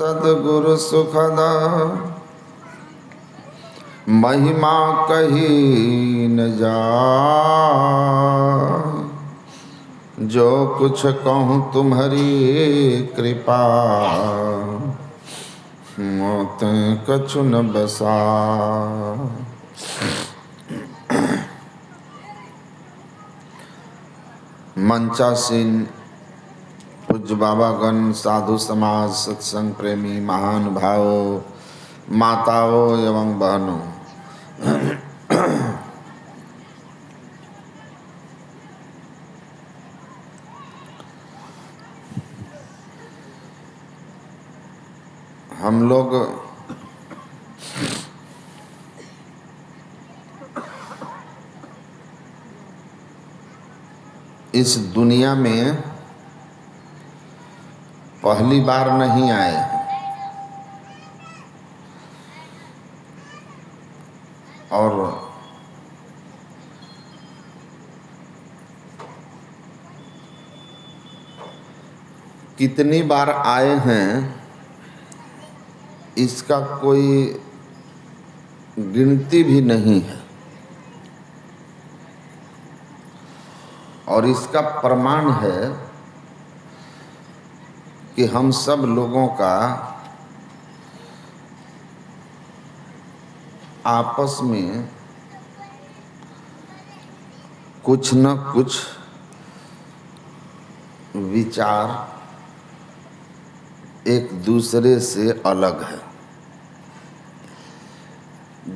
सद्गुरु सुखदा महिमा कही न जाए। जो कुछ कहूँ तुम्हारी कृपा मोत कछु न बसा। मंचासीन पूज्य बाबागण, साधु समाज, सत्संग प्रेमी महानुभावों, माताओं एवं बहनों, हम लोग इस दुनिया में पहली बार नहीं आए हैं और कितनी बार आए हैं इसका कोई गिनती भी नहीं है। और इसका प्रमाण है कि हम सब लोगों का आपस में कुछ न कुछ विचार एक दूसरे से अलग है।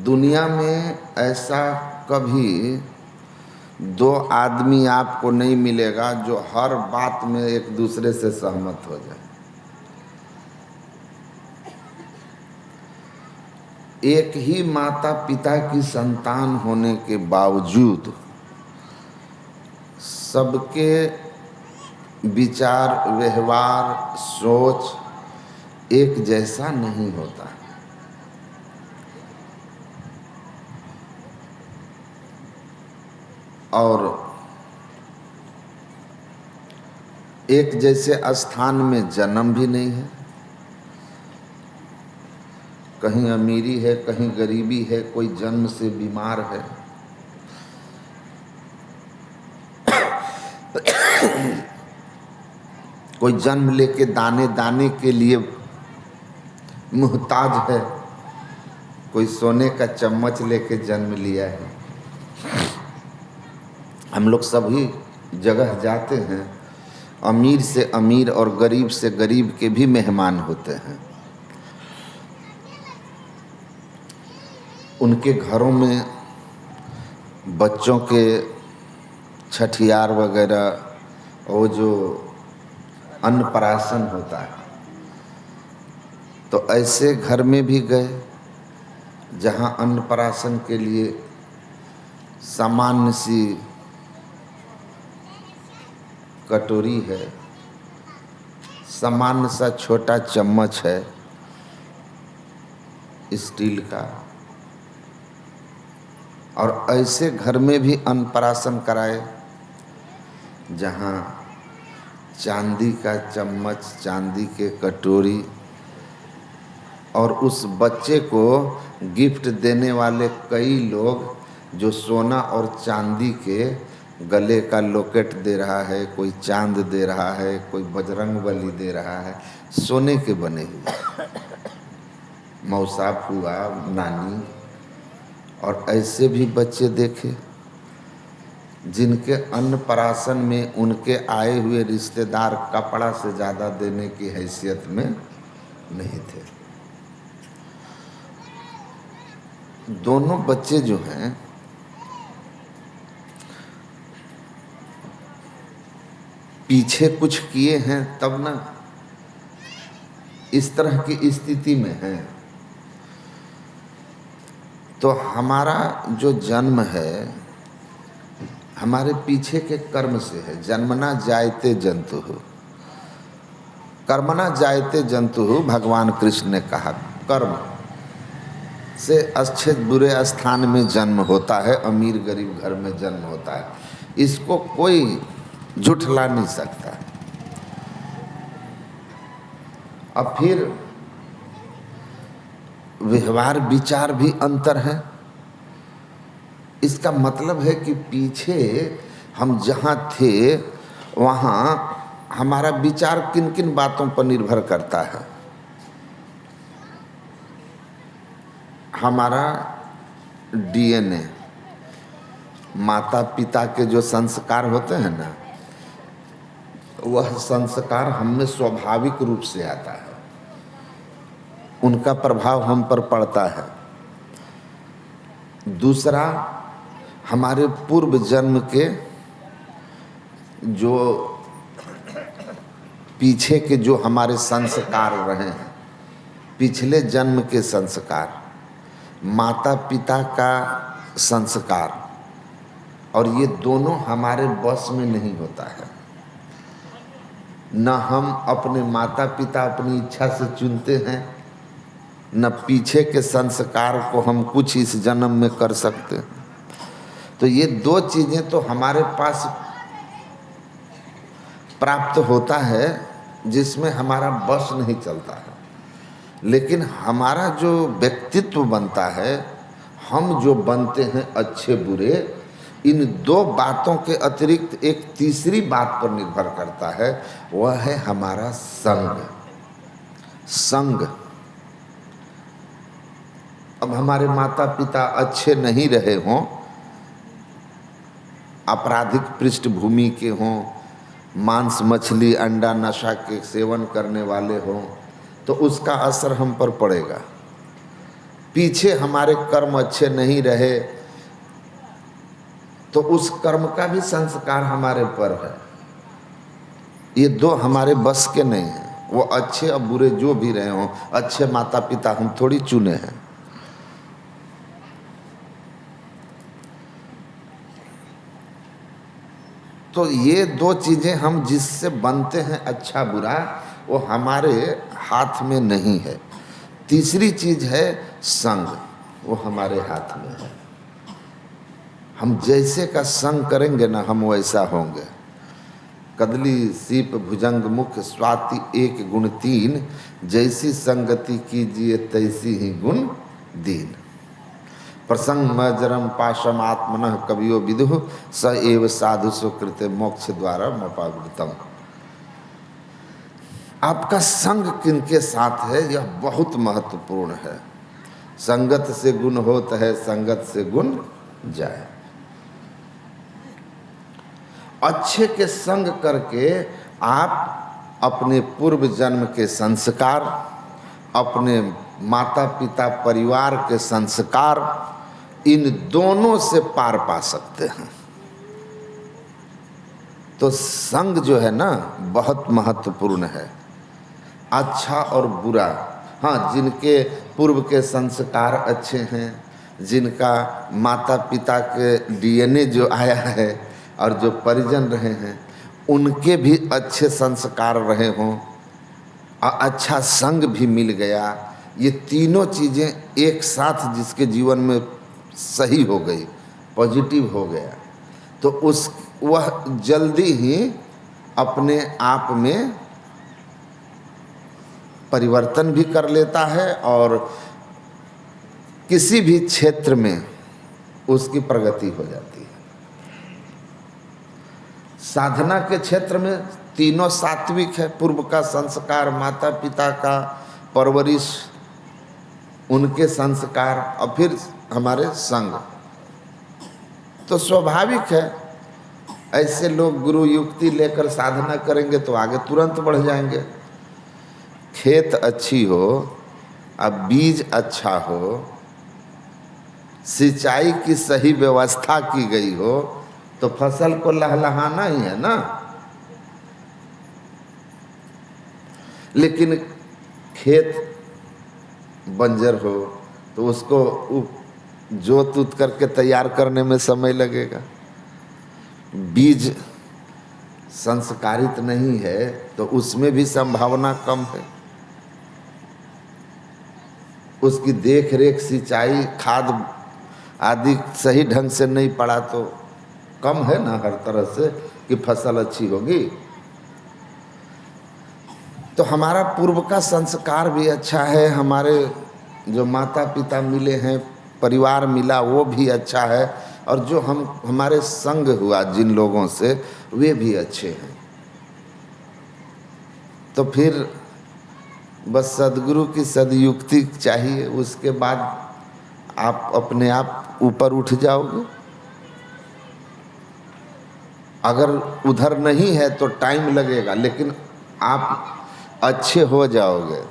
दुनिया में ऐसा कभी दो आदमी आपको नहीं मिलेगा जो हर बात में एक दूसरे से सहमत हो जाए। एक ही माता पिता की संतान होने के बावजूद सबके विचार, व्यवहार, सोच एक जैसा नहीं होता। और एक जैसे स्थान में जन्म भी नहीं है। कहीं अमीरी है, कहीं गरीबी है, कोई जन्म से बीमार है। कोई जन्म लेके दाने दाने के लिए मुहताज है, कोई सोने का चम्मच लेके जन्म लिया है। हम लोग सभी जगह जाते हैं, अमीर से अमीर और गरीब से गरीब के भी मेहमान होते हैं। उनके घरों में बच्चों के छठियार वगैरह, वो जो अन्नप्राशन होता है, तो ऐसे घर में भी गए जहाँ अन्नप्राशन के लिए सामान्य सी कटोरी है, सामान्य सा छोटा चम्मच है स्टील का। और ऐसे घर में भी अन्नप्राशन कराए जहाँ चांदी का चम्मच, चांदी के कटोरी, और उस बच्चे को गिफ्ट देने वाले कई लोग जो सोना और चांदी के गले का लॉकेट दे रहा है, कोई चांद दे रहा है, कोई बजरंगबली दे रहा है, सोने के बने हुए मौसा, फूआ, नानी। और ऐसे भी बच्चे देखे जिनके अन्नप्राशन में उनके आए हुए रिश्तेदार कपड़ा से ज़्यादा देने की हैसियत में नहीं थे। दोनों बच्चे जो हैं पीछे कुछ किए हैं तब ना इस तरह की स्थिति में हैं। तो हमारा जो जन्म है हमारे पीछे के कर्म से है। जन्मना जायते जंतु, कर्मना जायते जंतु, भगवान कृष्ण ने कहा। कर्म से अच्छे बुरे स्थान में जन्म होता है, अमीर गरीब घर में जन्म होता है, इसको कोई झुठला नहीं सकता। अब फिर व्यवहार विचार भी अंतर है। इसका मतलब है कि पीछे हम जहाँ थे वहाँ हमारा विचार किन किन बातों पर निर्भर करता है। हमारा डीएनए, माता पिता के जो संस्कार होते हैं ना, वह संस्कार हम में स्वाभाविक रूप से आता है, उनका प्रभाव हम पर पड़ता है। दूसरा, हमारे पूर्व जन्म के जो पीछे के जो हमारे संस्कार रहे हैं, पिछले जन्म के संस्कार, माता पिता का संस्कार, और ये दोनों हमारे बस में नहीं होता है। न हम अपने माता पिता अपनी इच्छा से चुनते हैं, न पीछे के संस्कार को हम कुछ इस जन्म में कर सकते हैं। तो ये दो चीज़ें तो हमारे पास प्राप्त होता है जिसमें हमारा बस नहीं चलता है। लेकिन हमारा जो व्यक्तित्व बनता है, हम जो बनते हैं अच्छे बुरे, इन दो बातों के अतिरिक्त एक तीसरी बात पर निर्भर करता है, वह है हमारा संग। संग। अब हमारे माता पिता अच्छे नहीं रहे हों, आपराधिक पृष्ठभूमि के हों, मांस मछली अंडा नशा के सेवन करने वाले हों, तो उसका असर हम पर पड़ेगा। पीछे हमारे कर्म अच्छे नहीं रहे तो उस कर्म का भी संस्कार हमारे पर है। ये दो हमारे बस के नहीं हैं। वो अच्छे और बुरे जो भी रहे हों, अच्छे माता पिता हम थोड़ी चुने हैं। तो ये दो चीज़ें हम जिससे बनते हैं अच्छा बुरा, वो हमारे हाथ में नहीं है। तीसरी चीज़ है संग, वो हमारे हाथ में है। हम जैसे का संग करेंगे ना, हम वैसा होंगे। कदली सीप भुजंग मुख स्वाति एक गुण तीन, जैसी संगति कीजिए तैसी ही गुण दीन। प्रसंग मजरम पाशम आत्मनः कवियो विदुः, स एव साधु सुकृते मोक्ष द्वारा मपावृतम। आपका संग किनके साथ है, यह बहुत महत्वपूर्ण है। संगत से गुण होता है, संगत से गुण जाए। अच्छे के संग करके आप अपने पूर्व जन्म के संस्कार, अपने माता पिता परिवार के संस्कार, इन दोनों से पार पा सकते हैं। तो संग जो है ना, बहुत महत्वपूर्ण है। अच्छा और बुरा, हाँ, जिनके पूर्व के संस्कार अच्छे हैं, जिनका माता पिता के डीएनए जो आया है और जो परिजन रहे हैं, उनके भी अच्छे संस्कार रहे हों और अच्छा संग भी मिल गया, ये तीनों चीज़ें एक साथ जिसके जीवन में सही हो गई, पॉजिटिव हो गया, तो वह जल्दी ही अपने आप में परिवर्तन भी कर लेता है और किसी भी क्षेत्र में उसकी प्रगति हो जाती है। साधना के क्षेत्र में तीनों सात्विक है। पूर्व का संस्कार, माता पिता का परवरिश, उनके संस्कार और फिर हमारे संग, तो स्वाभाविक है ऐसे लोग गुरु युक्ति लेकर साधना करेंगे तो आगे तुरंत बढ़ जाएंगे। खेत अच्छी हो, अब बीज अच्छा हो, सिंचाई की सही व्यवस्था की गई हो, तो फसल को लहलहाना ही है ना। लेकिन खेत बंजर हो तो उसको जोत उत करके तैयार करने में समय लगेगा। बीज संस्कारित नहीं है तो उसमें भी संभावना कम है। उसकी देख रेख, सिंचाई, खाद आदि सही ढंग से नहीं पड़ा तो कम है ना हर तरह से कि फसल अच्छी होगी। तो हमारा पूर्व का संस्कार भी अच्छा है, हमारे जो माता पिता मिले हैं, परिवार मिला, वो भी अच्छा है, और जो हमारे संग हुआ जिन लोगों से, वे भी अच्छे हैं। तो फिर बस सद्गुरु की सदयुक्ति चाहिए, उसके बाद आप अपने आप ऊपर उठ जाओगे। अगर उधर नहीं है तो टाइम लगेगा, लेकिन आप अच्छे हो जाओगे।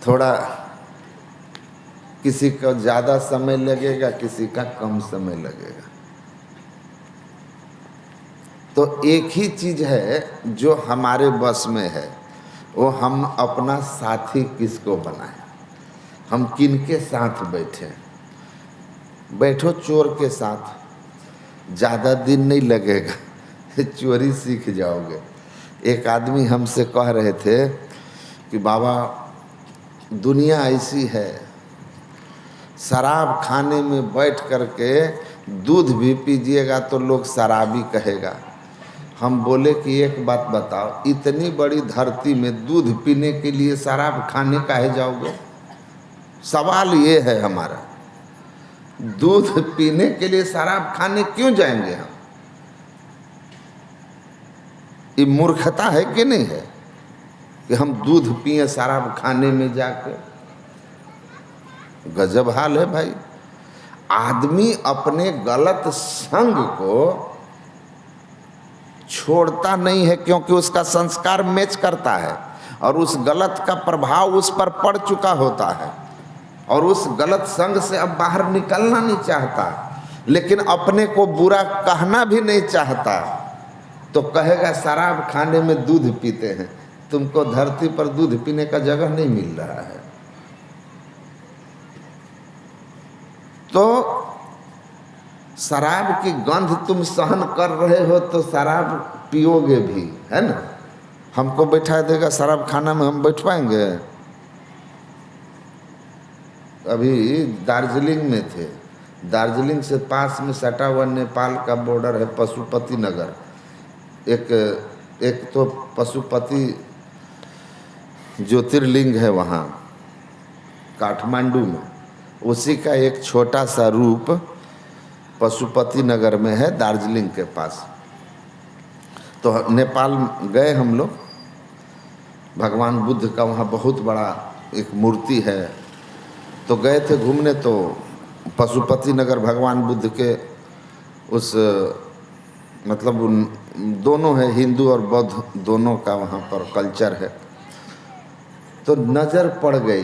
थोड़ा किसी का ज़्यादा समय लगेगा, किसी का कम समय लगेगा। तो एक ही चीज़ है जो हमारे बस में है, वो हम अपना साथी किसको बनाएं, हम किनके साथ बैठे। बैठो चोर के साथ, ज़्यादा दिन नहीं लगेगा, चोरी सीख जाओगे। एक आदमी हमसे कह रहे थे कि बाबा दुनिया ऐसी है, शराब खाने में बैठ करके दूध भी पीजिएगा तो लोग शराबी कहेगा। हम बोले कि एक बात बताओ, इतनी बड़ी धरती में दूध पीने के लिए शराब खाने काहे जाओगे? सवाल ये है हमारा, दूध पीने के लिए शराब खाने क्यों जाएंगे हम? ये मूर्खता है कि नहीं है कि हम दूध पिए शराब खाने में जाकर? गजब हाल है भाई। आदमी अपने गलत संग को छोड़ता नहीं है, क्योंकि उसका संस्कार मैच करता है और उस गलत का प्रभाव उस पर पड़ चुका होता है, और उस गलत संग से अब बाहर निकलना नहीं चाहता, लेकिन अपने को बुरा कहना भी नहीं चाहता। तो कहेगा शराब खाने में दूध पीते हैं। तुमको धरती पर दूध पीने का जगह नहीं मिल रहा है। तो शराब की गंध तुम सहन कर रहे हो तो शराब पियोगे भी, है ना? हमको बैठा देगा शराब खाना में, हम बैठ पाएंगे? अभी दार्जिलिंग में थे, दार्जिलिंग से पास में सटा हुआ नेपाल का बॉर्डर है पशुपति नगर। एक तो पशुपति ज्योतिर्लिंग है वहाँ काठमांडू में, उसी का एक छोटा सा रूप पशुपति नगर में है, दार्जिलिंग के पास। तो नेपाल गए हम लोग, भगवान बुद्ध का वहाँ बहुत बड़ा एक मूर्ति है, तो गए थे घूमने। तो पशुपति नगर भगवान बुद्ध के उस मतलब उन दोनों है, हिंदू और बौद्ध दोनों का वहाँ पर कल्चर है। तो नज़र पड़ गई,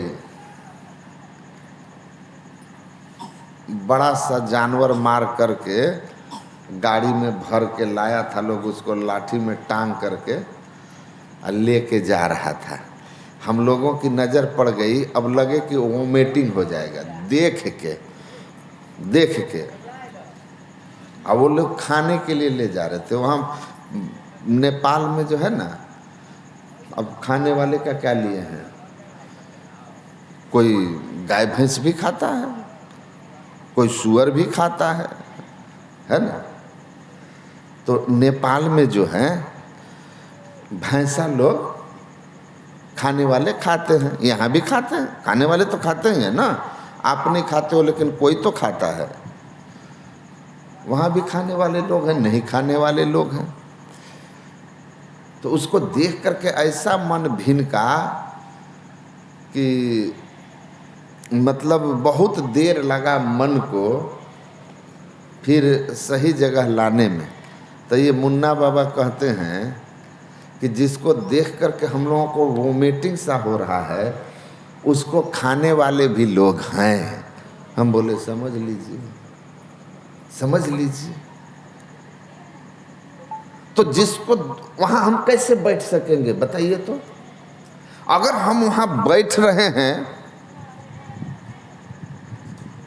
बड़ा सा जानवर मार करके गाड़ी में भर के लाया था लोग, उसको लाठी में टांग करके लेके जा रहा था। हम लोगों की नज़र पड़ गई, अब लगे कि वोमिटिंग हो जाएगा देख के। अब वो लोग खाने के लिए ले जा रहे थे। वहाँ नेपाल में जो है ना, अब खाने वाले का क्या लिए हैं, कोई गाय भैंस भी खाता है, कोई सुअर भी खाता है ना? तो नेपाल में जो है भैंसा लोग खाने वाले खाते हैं, यहाँ भी खाते हैं, खाने वाले तो खाते ही हैं ना। आप नहीं खाते हो लेकिन कोई तो खाता है। वहाँ भी खाने वाले लोग हैं, नहीं खाने वाले लोग हैं। तो उसको देख करके ऐसा मन भिनका कि मतलब बहुत देर लगा मन को फिर सही जगह लाने में। तो ये मुन्ना बाबा कहते हैं कि जिसको देख करके हम लोगों को वोमिटिंग सा हो रहा है, उसको खाने वाले भी लोग हैं। हम बोले समझ लीजिए। तो जिसको वहाँ हम कैसे बैठ सकेंगे बताइए? तो अगर हम वहाँ बैठ रहे हैं,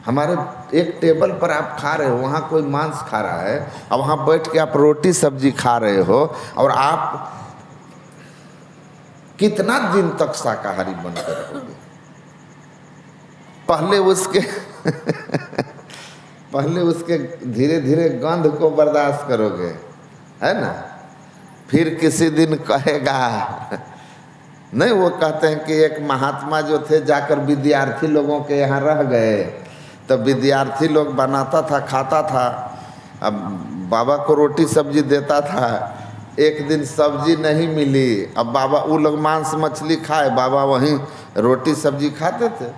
हमारे एक टेबल पर आप खा रहे हो, वहाँ कोई मांस खा रहा है, और वहाँ बैठ के आप रोटी सब्जी खा रहे हो, और आप कितना दिन तक शाकाहारी बनकर रहोगे? पहले उसके धीरे धीरे गंध को बर्दाश्त करोगे, है ना? फिर किसी दिन कहेगा नहीं, वो कहते हैं कि एक महात्मा जो थे जाकर विद्यार्थी लोगों के यहाँ रह गए, तो विद्यार्थी लोग बनाता था, खाता था, अब बाबा को रोटी सब्जी देता था। एक दिन सब्जी नहीं मिली, अब बाबा, वो लोग मांस मछली खाए, बाबा वहीं रोटी सब्जी खाते थे।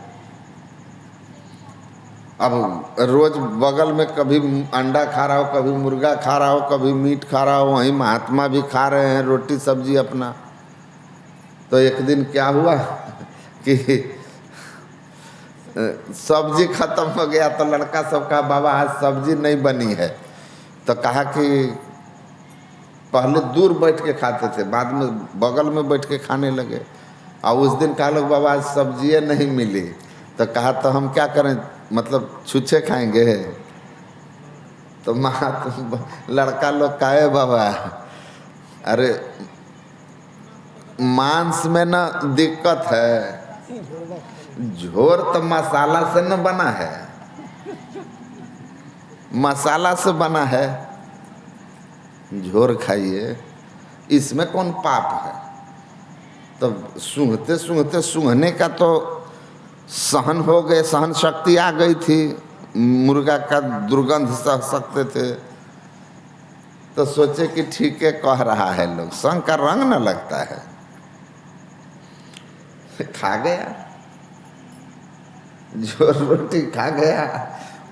अब रोज बगल में कभी अंडा खा रहा हो, कभी मुर्गा खा रहा हो, कभी मीट खा रहा हो, वहीं महात्मा भी खा रहे हैं रोटी सब्जी अपना। तो एक दिन क्या हुआ कि सब्जी खत्म हो गया, तो लड़का सब कहा बाबा आज सब्जी नहीं बनी है। तो कहा कि पहले दूर बैठ के खाते थे, बाद में बगल में बैठ के खाने लगे। और उस दिन कहा लोग बाबा आज सब्जियाँ नहीं मिली। तो कहा तो हम क्या करें, मतलब छुच्छे खाएंगे। तो लड़का लोग कहे बाबा अरे मांस में ना दिक्कत है, झोर तो मसाला से न बना है, मसाला से बना है, झोर खाइए, इसमें कौन पाप है। तो सूंघते सूंघते सूंघने का तो सहन हो गए, सहन शक्ति आ गई थी, मुर्गा का दुर्गंध सह सकते थे। तो सोचे कि ठीक है कह रहा है लोग, संग का रंग न लगता है, खा गया, जो रोटी खा गया।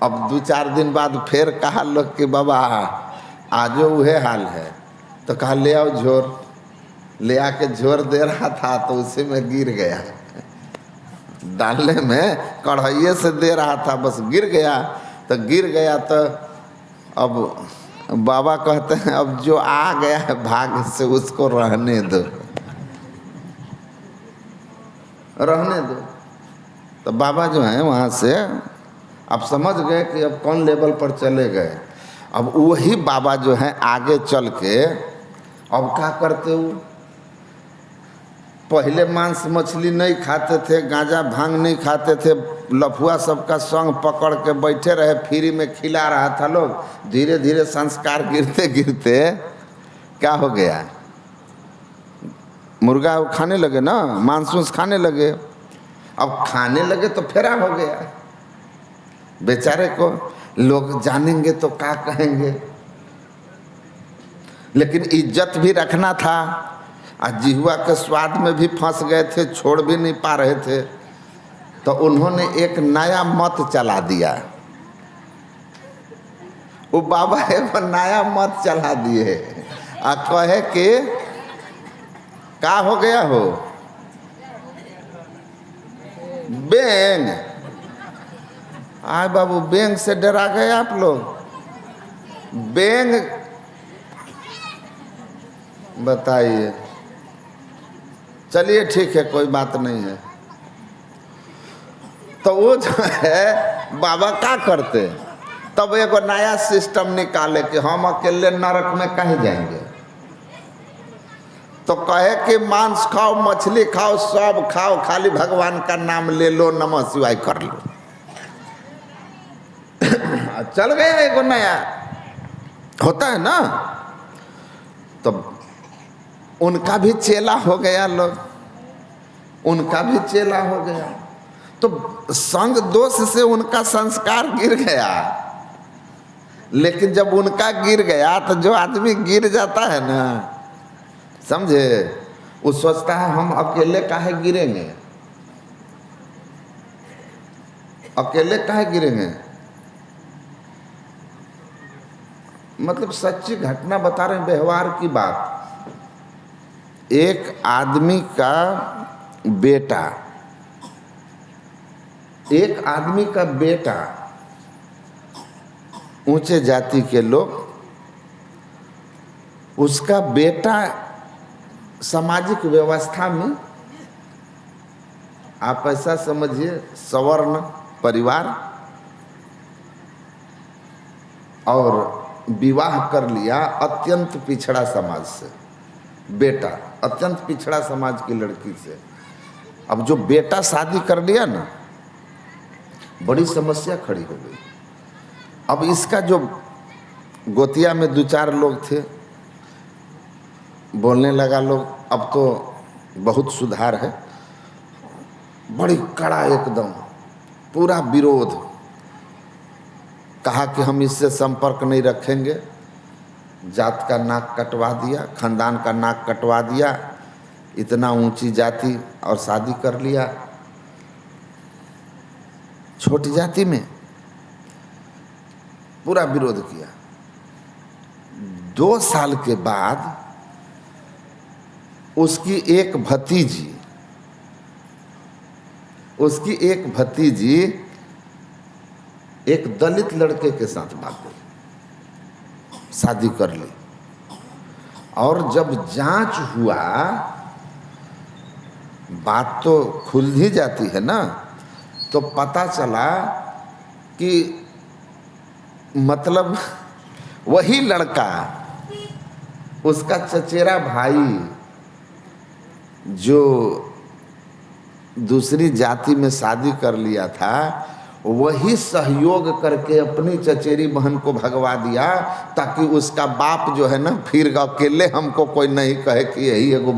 अब 2-4 दिन बाद फिर कहा लोग कि बाबा आजो वह हाल है। तो कहा ले आओ झोर, ले आके झोर दे रहा था तो उसी में गिर गया, डालने में कढ़ाइये से दे रहा था, बस गिर गया। तो गिर गया तो अब बाबा कहते हैं अब जो आ गया है भाग्य से उसको रहने दो, रहने दो। तो बाबा जो हैं वहाँ से अब समझ गए कि अब कौन लेवल पर चले गए। अब वही बाबा जो हैं आगे चल के अब क्या करते हो, पहले मांस मछली नहीं खाते थे, गांजा भांग नहीं खाते थे, लफुआ सबका संग पकड़ के बैठे रहे, फ्री में खिला रहा था लोग। धीरे धीरे संस्कार गिरते गिरते क्या हो गया, मुर्गा खाने लगे ना, मांस उंस खाने लगे। अब खाने लगे तो फेरा हो गया, बेचारे को लोग जानेंगे तो क्या कहेंगे, लेकिन इज्जत भी रखना था। आज जिहुआ के स्वाद में भी फंस गए थे, छोड़ भी नहीं पा रहे थे। तो उन्होंने एक नया मत चला दिया, वो बाबा एक नया मत चला दिए आ कहे कि क्या हो गया हो, बेंग। आए बाबू बेंग से डरा गए आप लोग, बेंग बताइए। चलिए ठीक है कोई बात नहीं है। तो वो जो है बाबा क्या करते, तब एक नया सिस्टम निकाले कि हम अकेले नरक में कहीं जाएंगे। तो कहे कि मांस खाओ, मछली खाओ, सब खाओ, खाली भगवान का नाम ले लो, नमः शिवाय कर लो। चल गया एक नया, होता है ना। तो उनका भी चेला हो गया लोग, उनका भी चेला हो गया। तो संग दोष से उनका संस्कार गिर गया। लेकिन जब उनका गिर गया तो जो आदमी गिर जाता है ना, समझे, वो सोचता है हम अकेले काहे गिरेंगे, अकेले काहे गिरेंगे। मतलब सच्ची घटना बता रहे हैं, व्यवहार की बात। एक आदमी का बेटा, एक आदमी का बेटा, ऊंचे जाति के लोग, उसका बेटा सामाजिक व्यवस्था में, आप ऐसा समझिए सवर्ण परिवार, और विवाह कर लिया अत्यंत पिछड़ा समाज से, बेटा अत्यंत पिछड़ा समाज की लड़की से। अब जो बेटा शादी कर लिया ना, बड़ी समस्या खड़ी हो गई। अब इसका जो गोतिया में 2-4 लोग थे, बोलने लगा लोग अब तो बहुत सुधार है। बड़ी कड़ा एकदम, पूरा विरोध। कहा कि हम इससे संपर्क नहीं रखेंगे। जात का नाक कटवा दिया, खानदान का नाक कटवा दिया, इतना ऊंची जाति और शादी कर लिया छोटी जाति में, पूरा विरोध किया। 2 साल के बाद उसकी एक भतीजी एक दलित लड़के के साथ भाग गई, शादी कर ली। और जब जांच हुआ, बात तो खुल ही जाती है ना, तो पता चला कि मतलब वही लड़का, उसका चचेरा भाई जो दूसरी जाति में शादी कर लिया था, वही सहयोग करके अपनी चचेरी बहन को भगवा दिया, ताकि उसका बाप जो है ना, फिर अकेले हमको कोई नहीं कहे कि यही एगो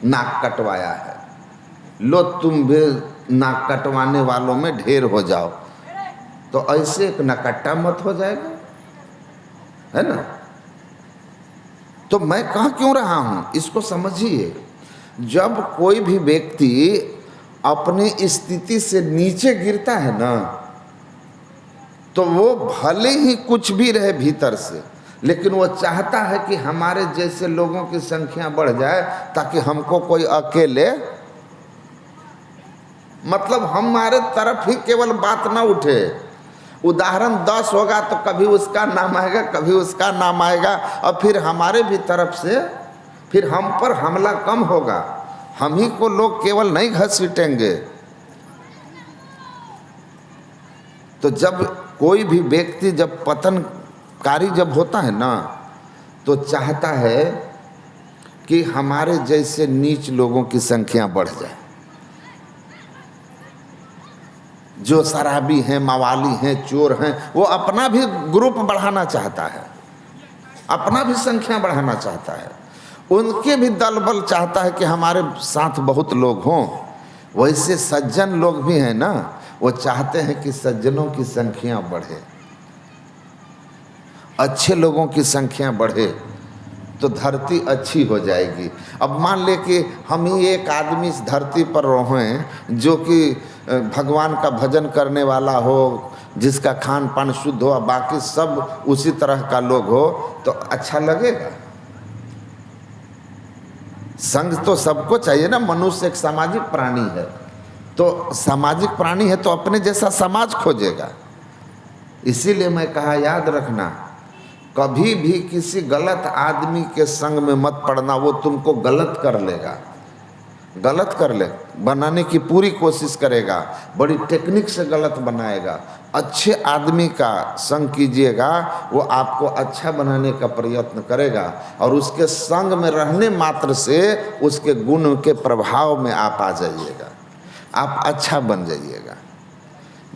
नाक कटवाया है। लो तुम भी नाक कटवाने वालों में ढेर हो जाओ, तो ऐसे एक नकट्टा मत हो जाएगा, है ना। तो मैं कह क्यों रहा हूं, इसको समझिए। जब कोई भी व्यक्ति अपनी स्थिति से नीचे गिरता है ना, तो वो भले ही कुछ भी रहे भीतर से, लेकिन वो चाहता है कि हमारे जैसे लोगों की संख्या बढ़ जाए, ताकि हमको कोई अकेले, मतलब हमारे तरफ ही केवल बात ना उठे। उदाहरण 10 होगा तो कभी उसका नाम आएगा, कभी उसका नाम आएगा, और फिर हमारे भी तरफ से फिर हम पर हमला कम होगा। हम ही को लोग केवल नहीं घसीटेंगे। तो जब कोई भी व्यक्ति जब पतनकारी जब होता है ना, तो चाहता है कि हमारे जैसे नीच लोगों की संख्या बढ़ जाए। जो शराबी हैं, मवाली हैं, चोर हैं, वो अपना भी ग्रुप बढ़ाना चाहता है, अपना भी संख्या बढ़ाना चाहता है, उनके भी दल बल चाहता है कि हमारे साथ बहुत लोग हों। वैसे सज्जन लोग भी हैं ना, वो चाहते हैं कि सज्जनों की संख्या बढ़े, अच्छे लोगों की संख्या बढ़े, तो धरती अच्छी हो जाएगी। अब मान ले कि हम ही एक आदमी इस धरती पर रहें जो कि भगवान का भजन करने वाला हो, जिसका खान पान शुद्ध हो, बाकी सब उसी तरह का लोग हो, तो अच्छा लगेगा। संग तो सबको चाहिए ना, मनुष्य एक सामाजिक प्राणी है, तो सामाजिक प्राणी है तो अपने जैसा समाज खोजेगा। इसीलिए मैं कहा, याद रखना, कभी भी किसी गलत आदमी के संग में मत पड़ना। वो तुमको गलत कर लेगा, गलत कर ले बनाने की पूरी कोशिश करेगा, बड़ी टेक्निक से गलत बनाएगा। अच्छे आदमी का संग कीजिएगा, वो आपको अच्छा बनाने का प्रयत्न करेगा, और उसके संग में रहने मात्र से उसके गुण के प्रभाव में आप आ जाइएगा, आप अच्छा बन जाइएगा।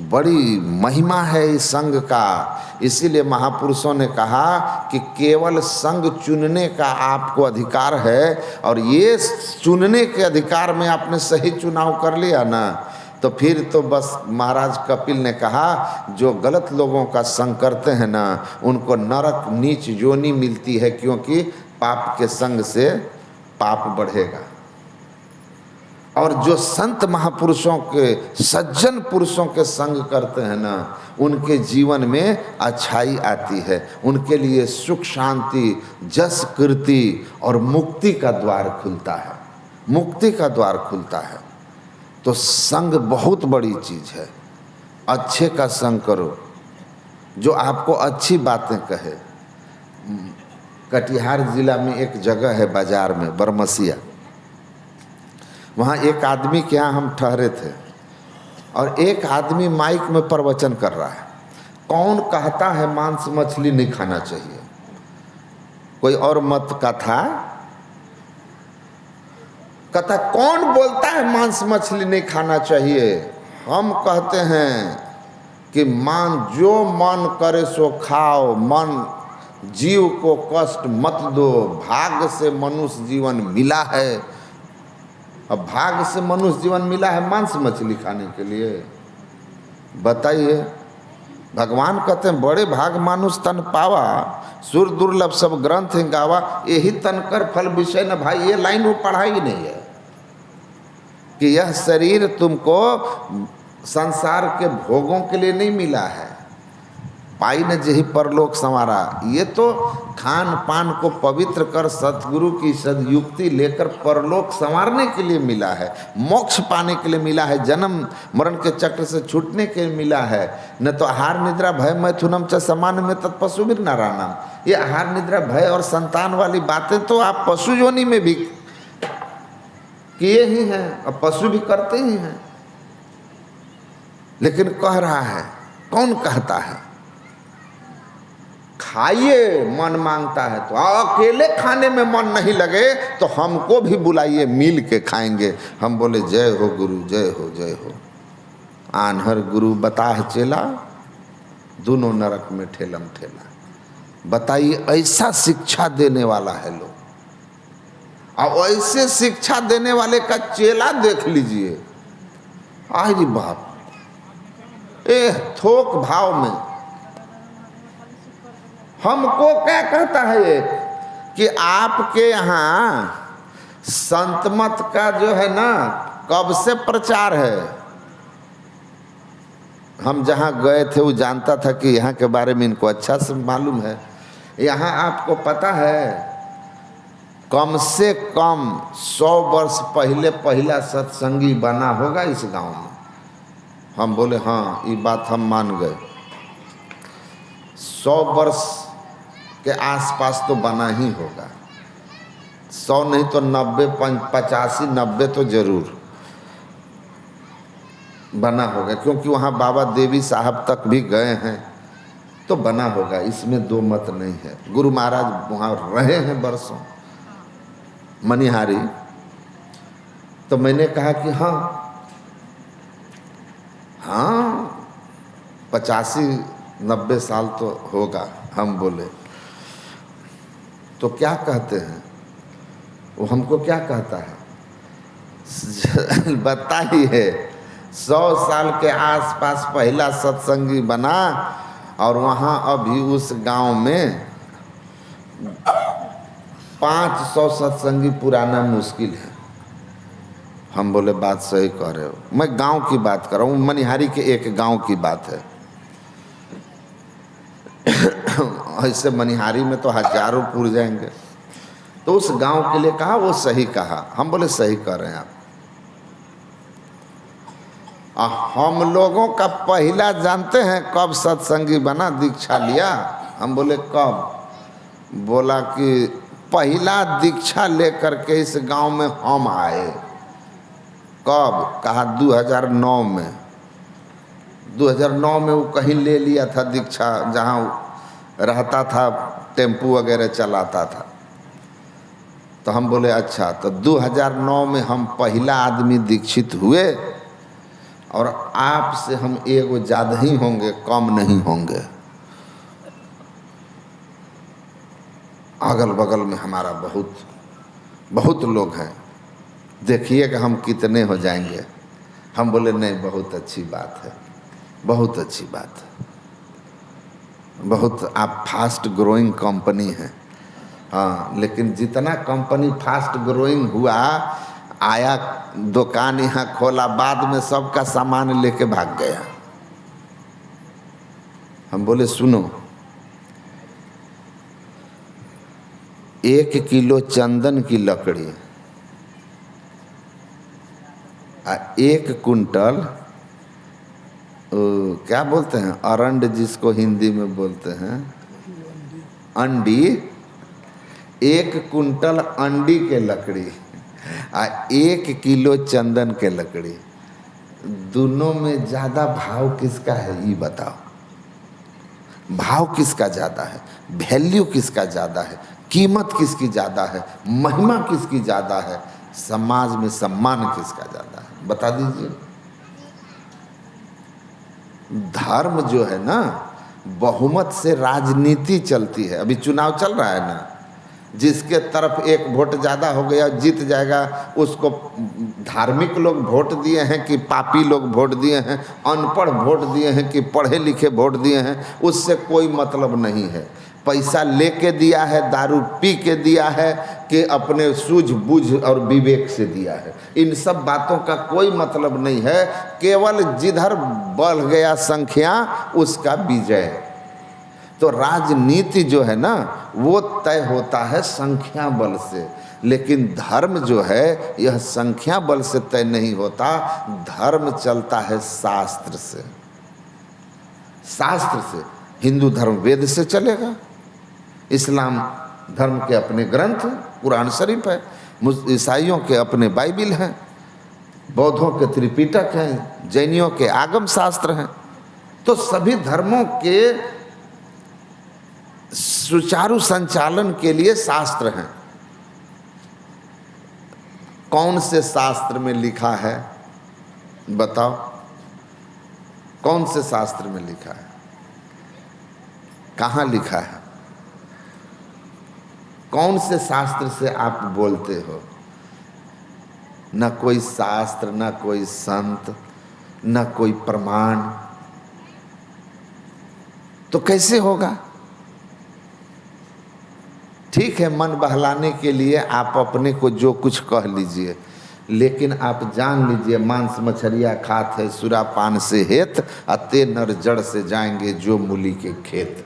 बड़ी महिमा है इस संग का। इसीलिए महापुरुषों ने कहा कि केवल संग चुनने का आपको अधिकार है, और ये चुनने के अधिकार में आपने सही चुनाव कर लिया ना, तो फिर तो बस महाराज कपिल ने कहा, जो गलत लोगों का संग करते हैं ना, उनको नरक नीच योनि मिलती है, क्योंकि पाप के संग से पाप बढ़ेगा। और जो संत महापुरुषों के, सज्जन पुरुषों के संग करते हैं ना, उनके जीवन में अच्छाई आती है, उनके लिए सुख शांति, जस कीर्ति और मुक्ति का द्वार खुलता है, मुक्ति का द्वार खुलता है। तो संग बहुत बड़ी चीज़ है। अच्छे का संग करो, जो आपको अच्छी बातें कहे। कटिहार जिला में एक जगह है बाजार में, बरमसिया, वहाँ एक आदमी के यहाँ हम ठहरे थे, और एक आदमी माइक में प्रवचन कर रहा है। कौन कहता है मांस मछली नहीं खाना चाहिए? कोई और मत का था, कहता कौन बोलता है मांस मछली नहीं खाना चाहिए? हम कहते हैं कि जो मन करे सो खाओ, मन जीव को कष्ट मत दो, भाग्य से मनुष्य जीवन मिला है। अब भाग से मनुष्य जीवन मिला है मांस मछली खाने के लिए, बताइए। भगवान कहते हैं बड़े भाग मानुष तन पावा, सुर दुर्लभ सब ग्रंथ गावा, यही तन कर फल विषय न भाई। ये लाइन वो पढ़ाई नहीं है कि यह शरीर तुमको संसार के भोगों के लिए नहीं मिला है, पाई न जही परलोक संवारा। ये तो खान पान को पवित्र कर सतगुरु की सदयुक्ति लेकर परलोक संवारने के लिए मिला है, मोक्ष पाने के लिए मिला है, जन्म मरण के चक्र से छूटने के लिए मिला है। न तो आहार निद्रा भय मैथुनम च समान में तत्पशुभिर नारायणम। ये आहार निद्रा भय और संतान वाली बातें तो आप पशु योनि में भी किए ही हैं और पशु भी करते ही हैं। लेकिन कह रहा है, कौन कहता है खाइए मन मांगता है तो, अकेले खाने में मन नहीं लगे तो हमको भी बुलाइए, मिल के खाएंगे। हम बोले जय हो गुरु, जय हो जय हो। आन्हर गुरु बताह चेला, दोनों नरक में ठेलम ठेला। बताइए, ऐसा शिक्षा देने वाला है लोग, और ऐसे शिक्षा देने वाले का चेला देख लीजिए। अरे बाप, थोक भाव में हमको क्या कहता है ये कि आपके यहाँ संत मत का जो है ना कब से प्रचार है। हम जहाँ गए थे वो जानता था कि यहाँ के बारे में इनको अच्छा से मालूम है। यहाँ आपको पता है कम से कम 100 वर्ष पहले पहला सत्संगी बना होगा इस गांव में। हम बोले हाँ, ये बात हम मान गए। 100 वर्ष के आसपास तो बना ही होगा, 100 नहीं तो 90, 85, 90 तो जरूर बना होगा, क्योंकि वहाँ बाबा देवी साहब तक भी गए हैं तो बना होगा, इसमें दो मत नहीं है। गुरु महाराज वहाँ रहे हैं बरसों मनिहारी। तो मैंने कहा कि हाँ हाँ 85-90 साल तो होगा। हम बोले तो क्या कहते हैं, वो हमको क्या कहता है बताइए। 100 साल के आसपास पहला सत्संगी बना और वहाँ अभी उस गांव में 500 सत्संगी पुराना मुश्किल है। हम बोले बात सही कह रहे हो। मैं गांव की बात कर रहा हूँ, मनिहारी के एक गांव की बात है। ऐसे मनिहारी में तो हजारों पुर जाएंगे। तो उस गांव के लिए कहा, वो सही कहा। हम बोले सही कह रहे हैं आप। हम लोगों का पहला जानते हैं कब सत्संगी बना, दीक्षा लिया। हम बोले कब? बोला कि पहला दीक्षा लेकर के इस गांव में हम आए। कब? कहा 2009 में। 2009 में वो कहीं ले लिया था दीक्षा, जहाँ रहता था, टेम्पू वगैरह चलाता था। तो हम बोले अच्छा। तो 2009 में हम पहला आदमी दीक्षित हुए, और आपसे हम एगो ज़्यादा ही होंगे, कम नहीं होंगे। अगल बगल में हमारा बहुत लोग हैं, देखिए कि हम कितने हो जाएंगे। हम बोले नहीं, बहुत अच्छी बात है, बहुत अच्छी बात है, बहुत आप फास्ट ग्रोइंग कंपनी है। हाँ, लेकिन जितना कंपनी फास्ट ग्रोइंग हुआ, आया दुकान यहाँ खोला, बाद में सबका सामान लेके भाग गया। हम बोले सुनो, 1 किलो चंदन की लकड़ी, 1 कुंटल क्या बोलते हैं, अरंड जिसको हिंदी में बोलते हैं, अंडी, 1 कुंटल अंडी के लकड़ी आ 1 किलो चंदन के लकड़ी, दोनों में ज़्यादा भाव किसका है ये बताओ। भाव किसका ज़्यादा है, वैल्यू किसका ज़्यादा है, कीमत किसकी ज़्यादा है, महिमा किसकी ज़्यादा है, समाज में सम्मान किसका ज़्यादा है, बता दीजिए। धर्म जो है ना, बहुमत से राजनीति चलती है। अभी चुनाव चल रहा है ना, जिसके तरफ एक वोट ज़्यादा हो गया जीत जाएगा, उसको धार्मिक लोग वोट दिए हैं कि पापी लोग वोट दिए हैं, अनपढ़ वोट दिए हैं कि पढ़े लिखे वोट दिए हैं, उससे कोई मतलब नहीं है। पैसा लेके दिया है, दारू पी के दिया है कि अपने सूझबूझ और विवेक से दिया है, इन सब बातों का कोई मतलब नहीं है। केवल जिधर बढ़ गया संख्या उसका विजय। तो राजनीति जो है ना वो तय होता है संख्या बल से, लेकिन धर्म जो है यह संख्या बल से तय नहीं होता। धर्म चलता है शास्त्र से। शास्त्र से हिंदू धर्म वेद से चलेगा, इस्लाम धर्म के अपने ग्रंथ कुरान शरीफ है, ईसाइयों के अपने बाइबिल हैं, बौद्धों के त्रिपिटक हैं, जैनियों के आगम शास्त्र हैं। तो सभी धर्मों के सुचारू संचालन के लिए शास्त्र हैं। कौन से शास्त्र में लिखा है बताओ, कौन से शास्त्र में लिखा है, कहाँ लिखा है? कौन से शास्त्र से आप बोलते हो? न कोई शास्त्र, न कोई संत, न कोई प्रमाण, तो कैसे होगा? ठीक है, मन बहलाने के लिए आप अपने को जो कुछ कह लीजिए, लेकिन आप जान लीजिए मांस मछलियाँ खात है सुरापान से हेत, अते नर जड़ से जाएंगे जो मूली के खेत।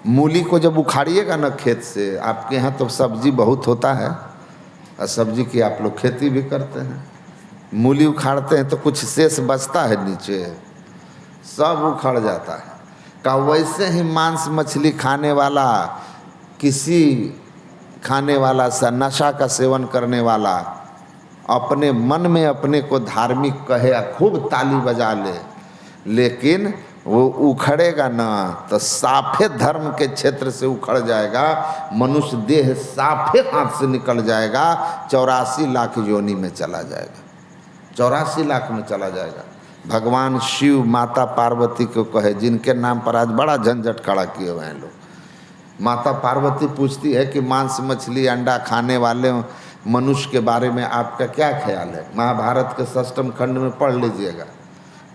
मूली को जब उखाड़िएगा ना खेत से, आपके यहाँ तो सब्जी बहुत होता है और सब्जी की आप लोग खेती भी करते हैं, मूली उखाड़ते हैं तो कुछ शेष बचता है नीचे, सब उखड़ जाता है। का वैसे ही मांस मछली खाने वाला, किसी खाने वाला सा नशा का सेवन करने वाला अपने मन में अपने को धार्मिक कहे, खूब ताली बजा ले, लेकिन वो उखड़ेगा ना तो साफे धर्म के क्षेत्र से उखड़ जाएगा, मनुष्य देह साफे हाथ से निकल जाएगा, 84 लाख योनि में चला जाएगा, 84 लाख में चला जाएगा। भगवान शिव माता पार्वती को कहे, जिनके नाम पर आज बड़ा झंझट खड़ा किए हुए हैं लोग। माता पार्वती पूछती है कि मांस मछली अंडा खाने वाले मनुष्य के बारे में आपका क्या ख्याल है? महाभारत के 6म खंड में पढ़ लीजिएगा।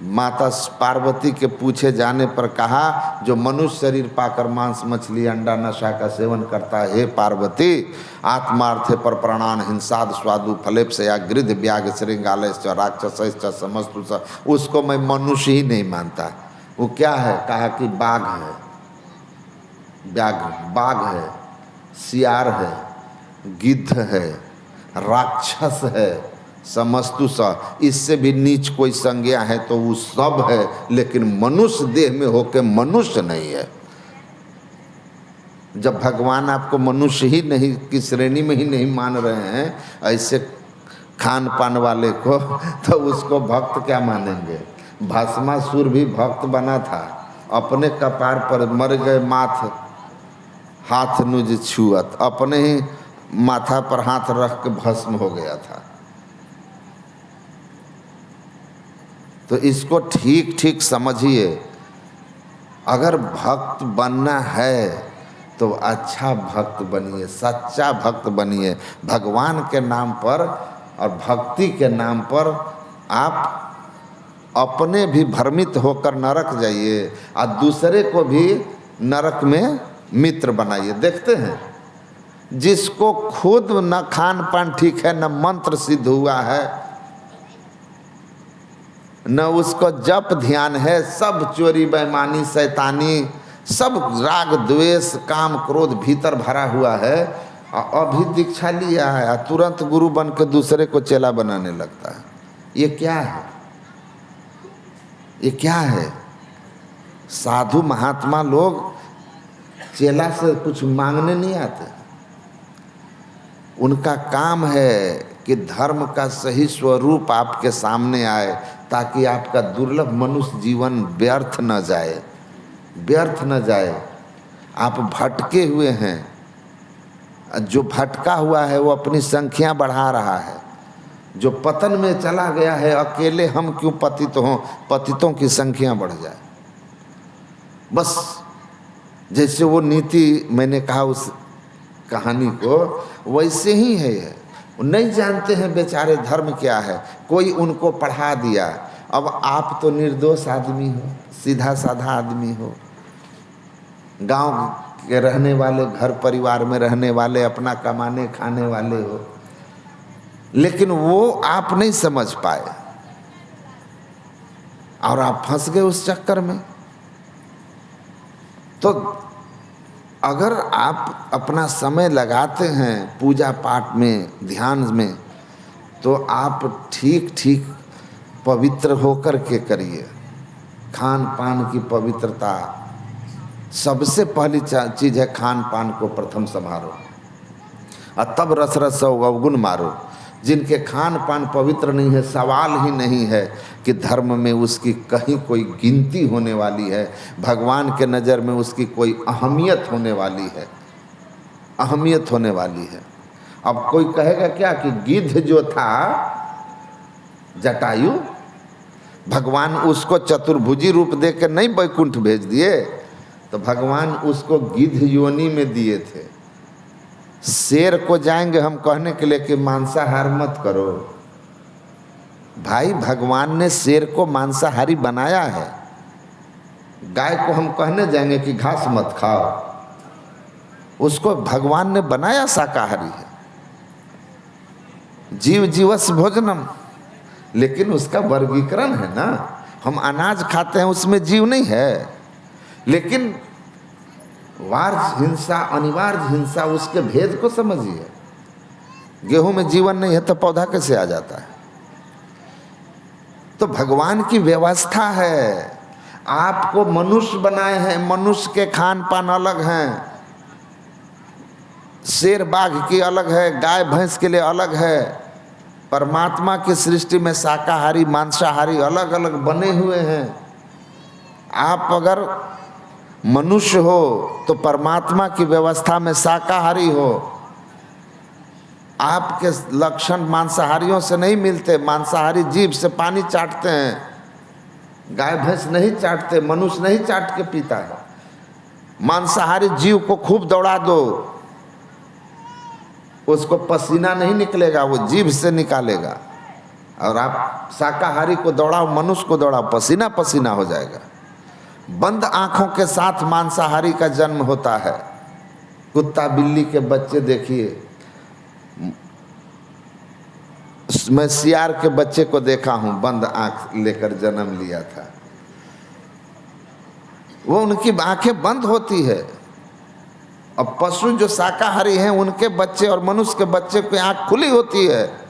माता पार्वती के पूछे जाने पर कहा, जो मनुष्य शरीर पाकर मांस मछली अंडा नशा का सेवन करता है, हे पार्वती, आत्मार्थे पर प्राणान हिंसाद स्वादु फलेप से या गृध व्याघ श्रृंगालय राक्षस समस्तु, उसको मैं मनुष्य ही नहीं मानता। वो क्या है? कहा कि बाघ है, बाघ है, सियार है, गिद्ध है, राक्षस है, समस्तु सा, इससे भी नीच कोई संज्ञा है तो वो सब है, लेकिन मनुष्य देह में होकर मनुष्य नहीं है। जब भगवान आपको मनुष्य ही नहीं की श्रेणी में ही नहीं मान रहे हैं ऐसे खान पान वाले को, तो उसको भक्त क्या मानेंगे? भस्मासुर भी भक्त बना था, अपने कपार पर मर गए माथ हाथ नुज छुअत, अपने ही माथा पर हाथ रख के भस्म हो गया था। तो इसको ठीक ठीक समझिए। अगर भक्त बनना है तो अच्छा भक्त बनिए, सच्चा भक्त बनिए। भगवान के नाम पर और भक्ति के नाम पर आप अपने भी भ्रमित होकर नरक जाइए और दूसरे को भी नरक में मित्र बनाइए। देखते हैं, जिसको खुद न खान पान ठीक है, न मंत्र सिद्ध हुआ है, न उसको जप ध्यान है, सब चोरी बेईमानी शैतानी, सब राग द्वेष काम क्रोध भीतर भरा हुआ है, अभी दीक्षा लिया है, तुरंत गुरु बन के दूसरे को चेला बनाने लगता है। ये क्या है? ये क्या है? साधु महात्मा लोग चेला से कुछ मांगने नहीं आते। उनका काम है कि धर्म का सही स्वरूप आपके सामने आए, ताकि आपका दुर्लभ मनुष्य जीवन व्यर्थ न जाए, व्यर्थ न जाए। आप भटके हुए हैं, जो भटका हुआ है वो अपनी संख्या बढ़ा रहा है, जो पतन में चला गया है अकेले हम क्यों पतित हों, पतितों की संख्या बढ़ जाए। बस जैसे वो नीति मैंने कहा, उस कहानी को, वैसे ही है ये। नहीं जानते हैं बेचारे धर्म क्या है, कोई उनको पढ़ा दिया। अब आप तो निर्दोष आदमी हो, सीधा साधा आदमी हो, गांव के रहने वाले, घर परिवार में रहने वाले, अपना कमाने खाने वाले हो, लेकिन वो आप नहीं समझ पाए और आप फंस गए उस चक्कर में। तो अगर आप अपना समय लगाते हैं पूजा पाठ में, ध्यान में, तो आप ठीक ठीक पवित्र होकर के करिए। खान पान की पवित्रता सबसे पहली चीज़ है, खान पान को प्रथम संभालो और तब रस रस अवगुण मारो। जिनके खान पान पवित्र नहीं है, सवाल ही नहीं है कि धर्म में उसकी कहीं कोई गिनती होने वाली है, भगवान के नज़र में उसकी कोई अहमियत होने वाली है, अहमियत होने वाली है। अब कोई कहेगा क्या कि गिद्ध जो था जटायु, भगवान उसको चतुर्भुजी रूप देकर नहीं वैकुंठ भेज दिए, तो भगवान उसको गिद्ध योनि में दिए थे। शेर को जाएंगे हम कहने के लिए कि मांसाहार मत करो, भाई भगवान ने शेर को मांसाहारी बनाया है। गाय को हम कहने जाएंगे कि घास मत खाओ, उसको भगवान ने बनाया शाकाहारी है। जीव जीवस भोजनम, लेकिन उसका वर्गीकरण है ना। हम अनाज खाते हैं, उसमें जीव नहीं है, लेकिन वार्य हिंसा, अनिवार्य हिंसा, उसके भेद को समझिए। गेहूं में जीवन नहीं है तो पौधा कैसे आ जाता है? तो भगवान की व्यवस्था है। आपको मनुष्य बनाए हैं, मनुष्य के खान पान अलग हैं, शेर बाघ की अलग है, गाय भैंस के लिए अलग है। परमात्मा की सृष्टि में शाकाहारी मांसाहारी अलग अलग बने हुए हैं। आप अगर मनुष्य हो तो परमात्मा की व्यवस्था में शाकाहारी हो। आपके लक्षण मांसाहारियों से नहीं मिलते। मांसाहारी जीभ से पानी चाटते हैं, गाय भैंस नहीं चाटते, मनुष्य नहीं चाट के पीता है। मांसाहारी जीव को खूब दौड़ा दो, उसको पसीना नहीं निकलेगा, वो जीभ से निकालेगा। और आप शाकाहारी को दौड़ाओ, मनुष्य को दौड़ाओ, पसीना पसीना हो जाएगा। बंद आंखों के साथ मांसाहारी का जन्म होता है। कुत्ता बिल्ली के बच्चे देखिए, मैं सियार के बच्चे को देखा हूं, बंद आंख लेकर जन्म लिया था। वो उनकी आंखें बंद होती है। अब पशु जो शाकाहारी हैं उनके बच्चे और मनुष्य के बच्चे की आंख खुली होती है।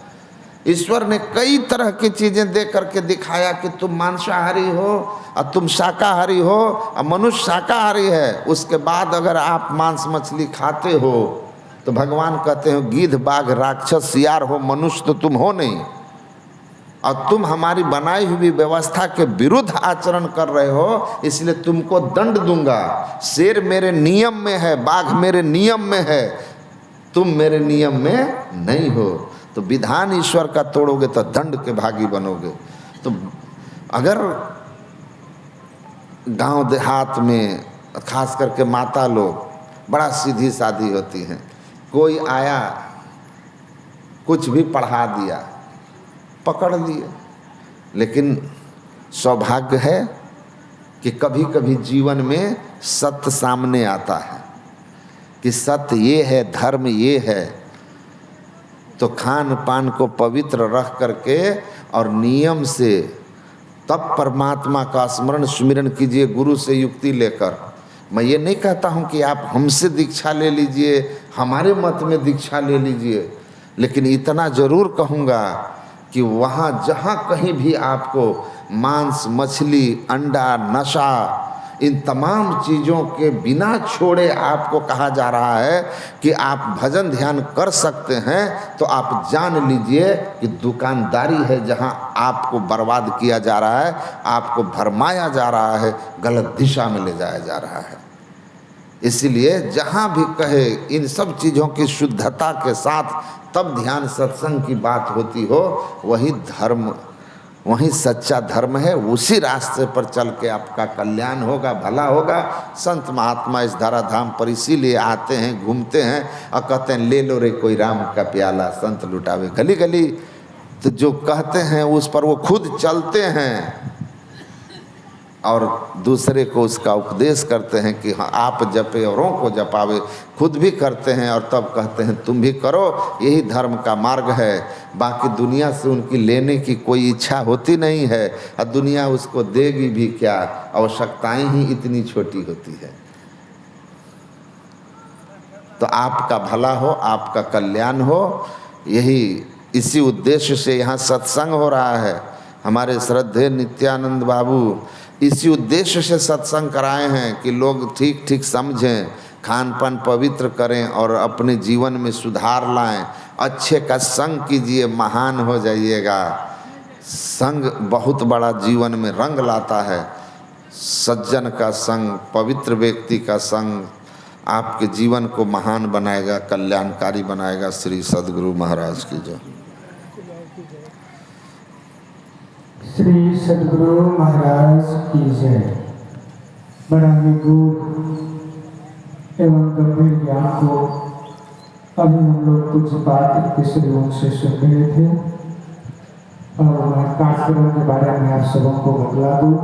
ईश्वर ने कई तरह की चीजें दे करके दिखाया कि तुम मांसाहारी हो और तुम शाकाहारी हो और मनुष्य शाकाहारी है। उसके बाद अगर आप मांस मछली खाते हो तो भगवान कहते हो गिद्ध बाघ राक्षस सियार हो, मनुष्य तो तुम हो नहीं, और तुम हमारी बनाई हुई व्यवस्था के विरुद्ध आचरण कर रहे हो, इसलिए तुमको दंड दूंगा। शेर मेरे नियम में है, बाघ मेरे नियम में है, तुम मेरे नियम में नहीं हो। तो विधान ईश्वर का तोड़ोगे तो दंड के भागी बनोगे। तो अगर गांव देहात में खास करके माता लोग बड़ा सीधी सादी होती हैं, कोई आया कुछ भी पढ़ा दिया, पकड़ लिए। लेकिन सौभाग्य है कि कभी कभी जीवन में सत्य सामने आता है कि सत्य ये है, धर्म ये है। तो खान पान को पवित्र रख करके और नियम से तब परमात्मा का स्मरण सुमिरन कीजिए, गुरु से युक्ति लेकर। मैं ये नहीं कहता हूँ कि आप हमसे दीक्षा ले लीजिए, हमारे मत में दीक्षा ले लीजिए, लेकिन इतना ज़रूर कहूँगा कि वहाँ जहाँ कहीं भी आपको मांस मछली अंडा नशा इन तमाम चीज़ों के बिना छोड़े आपको कहा जा रहा है कि आप भजन ध्यान कर सकते हैं, तो आप जान लीजिए कि दुकानदारी है जहाँ आपको बर्बाद किया जा रहा है, आपको भरमाया जा रहा है, गलत दिशा में ले जाया जा रहा है। इसलिए जहाँ भी कहे इन सब चीज़ों की शुद्धता के साथ तब ध्यान सत्संग की बात होती हो, वही धर्म वही सच्चा धर्म है। उसी रास्ते पर चल के आपका कल्याण होगा, भला होगा। संत महात्मा इस धराधाम पर इसीलिए आते हैं, घूमते हैं और कहते हैं ले लो रे कोई राम का प्याला, संत लुटावे गली गली। तो जो कहते हैं उस पर वो खुद चलते हैं और दूसरे को उसका उपदेश करते हैं कि हाँ आप जपे औरों को जपावे, खुद भी करते हैं और तब कहते हैं तुम भी करो, यही धर्म का मार्ग है। बाकी दुनिया से उनकी लेने की कोई इच्छा होती नहीं है और दुनिया उसको देगी भी क्या, आवश्यकताएं ही इतनी छोटी होती है। तो आपका भला हो, आपका कल्याण हो, यही इसी उद्देश्य से यहाँ सत्संग हो रहा है। हमारे श्रद्धेय नित्यानंद बाबू इसी उद्देश्य से सत्संग कराए हैं कि लोग ठीक ठीक समझें, खान पान पवित्र करें और अपने जीवन में सुधार लाएं। अच्छे का संग कीजिए, महान हो जाइएगा। संग बहुत बड़ा जीवन में रंग लाता है। सज्जन का संग, पवित्र व्यक्ति का संग आपके जीवन को महान बनाएगा, कल्याणकारी बनाएगा। श्री सद्गुरु महाराज की जय। श्री सद्गुरु महाराज की जय। बड़ा विगूढ़ एवं गंभीर ज्ञान को अभी हम लोग कुछ बात के श्रीमुख से सुन रहे थे और मैं कार्यक्रम के बारे में आप सबों को बतला दूं।